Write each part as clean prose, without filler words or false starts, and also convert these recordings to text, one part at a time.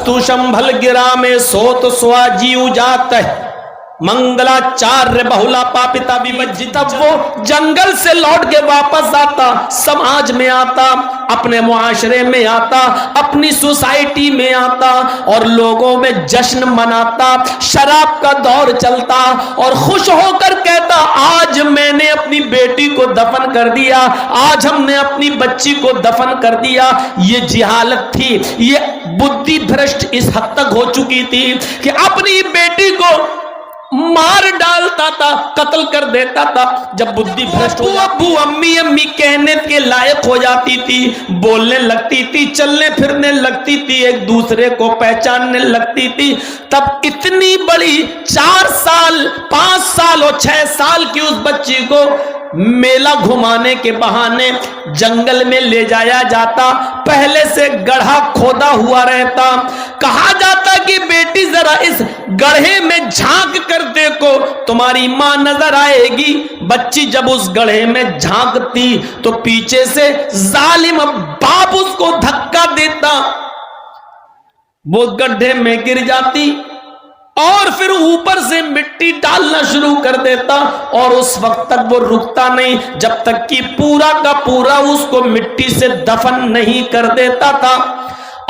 वस्तु संभल गिरा में सोत स्वा जीव जात है मंगलाचार्य बहुला पापिता विवज्जित। तब वो जंगल से लौट के वापस आता, समाज में आता, अपने मुआशरे में आता, अपनी सोसाइटी में आता और लोगों में जश्न मनाता, शराब का दौर चलता और खुश होकर कहता आज मैंने अपनी बेटी को दफन कर दिया, आज हमने अपनी बच्ची को दफन कर दिया। ये जिहालत थी, ये बुद्धि भ्रष्ट इस हद तक हो चुकी थी कि अपनी बेटी को मार डालता था, कत्ल कर देता था। जब बुद्धि भ्रष्ट हो अब्बू अम्मी अम्मी कहने के लायक हो जाती थी, बोलने लगती थी, चलने फिरने लगती थी, एक दूसरे को पहचानने लगती थी, तब इतनी बड़ी 4 साल 5 साल और 6 साल की उस बच्ची को मेला घुमाने के बहाने जंगल में ले जाया जाता। पहले से गड्ढा खोदा हुआ रहता, कहा जाता कि बेटी जरा इस गड्ढे में झांक कर देखो, तुम्हारी मां नजर आएगी। बच्ची जब उस गड्ढे में झांकती तो पीछे से जालिम बाप उसको धक्का देता, वो गड्ढे में गिर जाती और फिर ऊपर से मिट्टी डालना शुरू कर देता और उस वक्त तक वो रुकता नहीं जब तक कि पूरा का पूरा उसको मिट्टी से दफन नहीं कर देता था।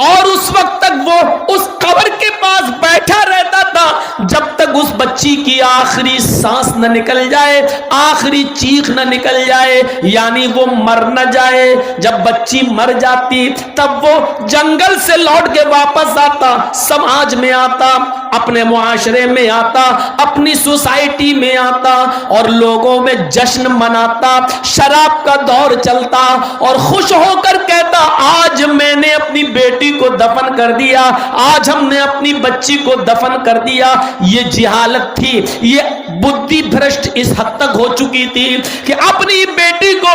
और उस वक्त तक वो उस कब्र के पास बैठा रहता था जब तक उस बच्ची की आखिरी सांस न निकल जाए, आखिरी चीख न निकल जाए, यानी वो मर न जाए। जब बच्ची मर जाती तब वो जंगल से लौट के वापस आता, समाज में आता, अपने मुआशरे में आता, अपनी सोसाइटी में आता और लोगों में जश्न मनाता, शराब का दौर चलता और खुश होकर कहता आज मैंने अपनी बेटी को दफन कर दिया, आज हमने अपनी बच्ची को दफन कर दिया। ये जिहालत थी, ये बुद्धि भ्रष्ट इस हद तक हो चुकी थी कि अपनी बेटी को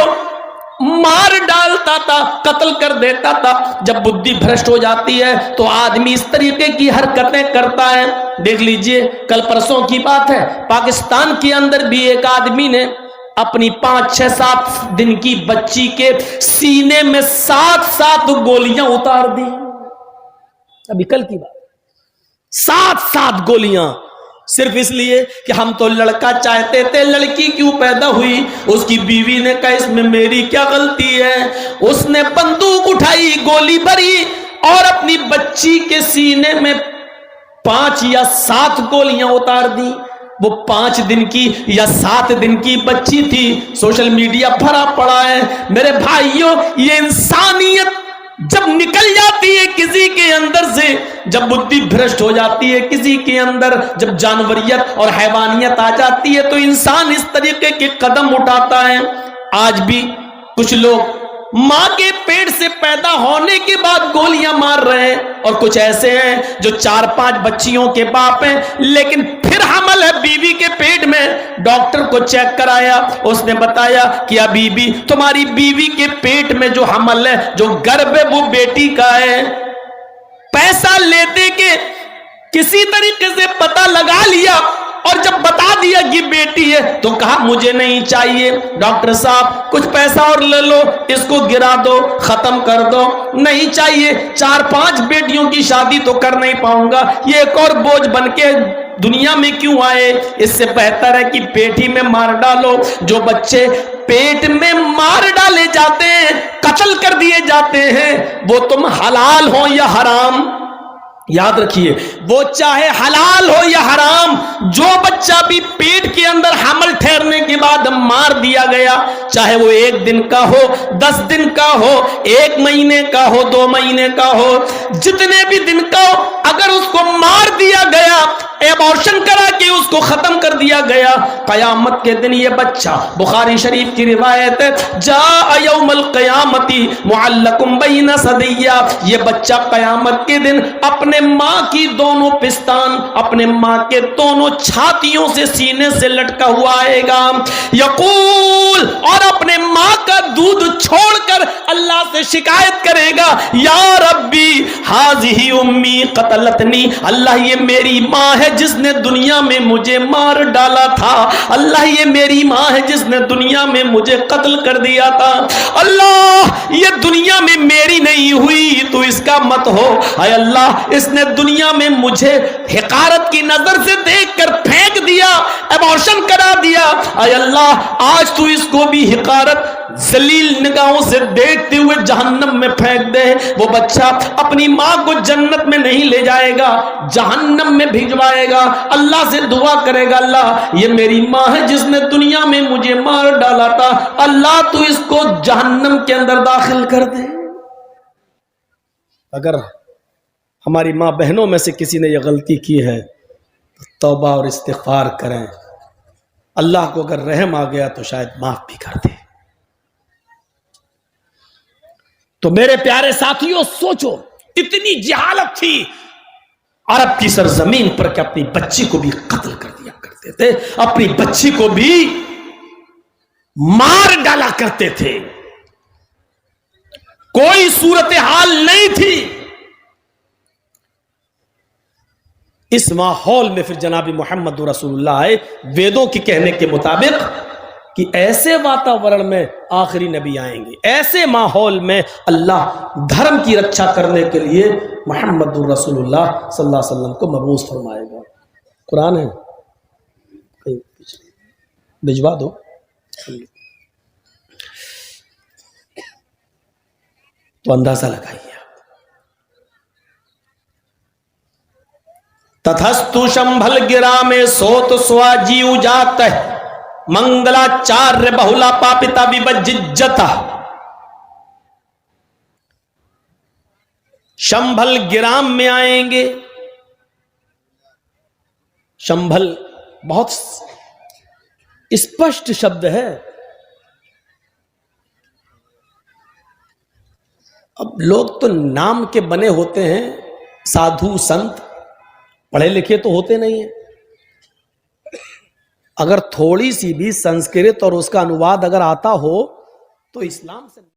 मार डालता था, कत्ल कर देता था। जब बुद्धि भ्रष्ट हो जाती है तो आदमी इस तरीके की हरकतें करता है। देख लीजिए, कल परसों की बात है, पाकिस्तान के अंदर भी एक आदमी ने अपनी 5, 6, 7 दिन की बच्ची के सीने में 7 गोलियां उतार दी। अभी कल की बात, 7 गोलियां, सिर्फ इसलिए कि हम तो लड़का चाहते थे, लड़की क्यों पैदा हुई। उसकी बीवी ने कहा इसमें मेरी क्या गलती है। उसने बंदूक उठाई, गोली भरी और अपनी बच्ची के सीने में 5 या 7 गोलियां उतार दी। वो 5 दिन की या 7 दिन की बच्ची थी। सोशल मीडिया भरा पड़ा है। मेरे भाइयों, ये इंसानियत जब निकल जाती है किसी के अंदर से, जब बुद्धि भ्रष्ट हो जाती है किसी के अंदर, जब जानवरियत और हैवानियत आ जाती है तो इंसान इस तरीके के कदम उठाता है। आज भी कुछ लोग मां के पेट से पैदा होने के बाद गोलियां मार रहे हैं और कुछ ऐसे हैं जो 4-5 बच्चियों के बाप हैं, लेकिन फिर हमल है बीवी के पेट में। डॉक्टर को चेक कराया, उसने बताया कि अभी भी तुम्हारी बीवी के पेट में जो हमल है, जो गर्भ है, वो बेटी का है। पैसा लेते के किसी तरीके से पता लगा लिया और जब बता दिया कि बेटी है तो कहा मुझे नहीं चाहिए, डॉक्टर साहब कुछ पैसा और ले लो, इसको गिरा दो, खत्म कर दो, नहीं चाहिए। 4-5 बेटियों की शादी तो कर नहीं पाऊंगा, ये एक और बोझ बनके दुनिया में क्यों आए। इससे बेहतर है कि पेटी में मार डालो। जो बच्चे पेट में मार डाले जाते हैं, कत्ल कर दिए जाते हैं, वो तुम हलाल हो या हराम, याद रखिए, वो चाहे हलाल हो या हराम, जो बच्चा भी पेट के अंदर हमल ठहरने के बाद मार दिया गया, चाहे वो 1 दिन का हो, 10 दिन का हो, 1 महीने का हो, 2 महीने का हो, जितने भी दिन का हो, अगर उसको मार दिया गया, एबॉर्शन करा के उसको खत्म कर दिया गया, कयामत के दिन ये बच्चा, बुखारी शरीफ की रिवायत है, जा यौमल क़यामती मुअल्लकुम बैन सदिया, ये बच्चा कयामत के दिन अपने मां की दोनों पिस्तान, अपने मां के दोनों छातियों से, सीने से लटका हुआ आएगा। यकूल, और अपने मां का दूध छोड़कर अल्लाह اللہ سے شکایت کرے گا یا ربی حاذی امی قتلتنی، اللہ یہ میری ماں ہے جس نے دنیا میں مجھے مار ڈالا تھا، اللہ یہ میری ماں ہے جس نے دنیا میں مجھے قتل کر دیا تھا، اللہ یہ دنیا میں میری نہیں ہوئی تو اس کا مت ہو، اے اللہ اس نے دنیا میں مجھے حقارت کی نظر سے دیکھ کر پھینک دیا، ایبارشن کرا دیا، اے اللہ آج تو اس کو بھی حقارت ذلیل نگاہوں سے دیکھتے ہوئے جہنم میں پھینک دے۔ وہ بچہ اپنی ماں کو جنت میں نہیں لے جائے گا، جہنم میں بھجوائے گا، اللہ سے دعا کرے گا اللہ یہ میری ماں ہے جس نے دنیا میں مجھے مار ڈالا تھا، اللہ تو اس کو جہنم کے اندر داخل کر دے۔ اگر ہماری ماں بہنوں میں سے کسی نے یہ غلطی کی ہے تو توبہ اور استغفار کریں، اللہ کو اگر رحم آ گیا تو شاید معاف بھی کر دے۔ تو میرے پیارے ساتھیوں سوچو، اتنی جہالت تھی عرب کی سرزمین پر کہ اپنی بچی کو بھی قتل کر دیا کرتے تھے، اپنی بچی کو بھی مار ڈالا کرتے تھے، کوئی صورتحال نہیں تھی۔ اس ماحول میں پھر جناب محمد رسول اللہ آئے، ویدوں کے کہنے کے مطابق کہ ایسے واتاورن میں آخری نبی آئیں گے، ایسے ماحول میں اللہ دھرم کی رکشا کرنے کے لیے محمد رسول اللہ صلی اللہ علیہ وسلم کو مبعوث فرمائے گا۔ قرآن ہے، بھجوا دو۔ تو اندازہ لگائیے، تتھستو شمبھل گرا میں سوت سواجی اجات منگلا چاریہ بہلا پاپتا وبججتا۔ شمبھل گرام میں آئیں گے، شمبھل بہت اسپشٹ شبد ہے، اب لوگ تو نام کے بنے ہوتے ہیں، سادھو سنت پڑھے لکھے تو ہوتے نہیں ہیں، اگر تھوڑی سی بھی سنسکرت اور اس کا انواد اگر آتا ہو تو اسلام سے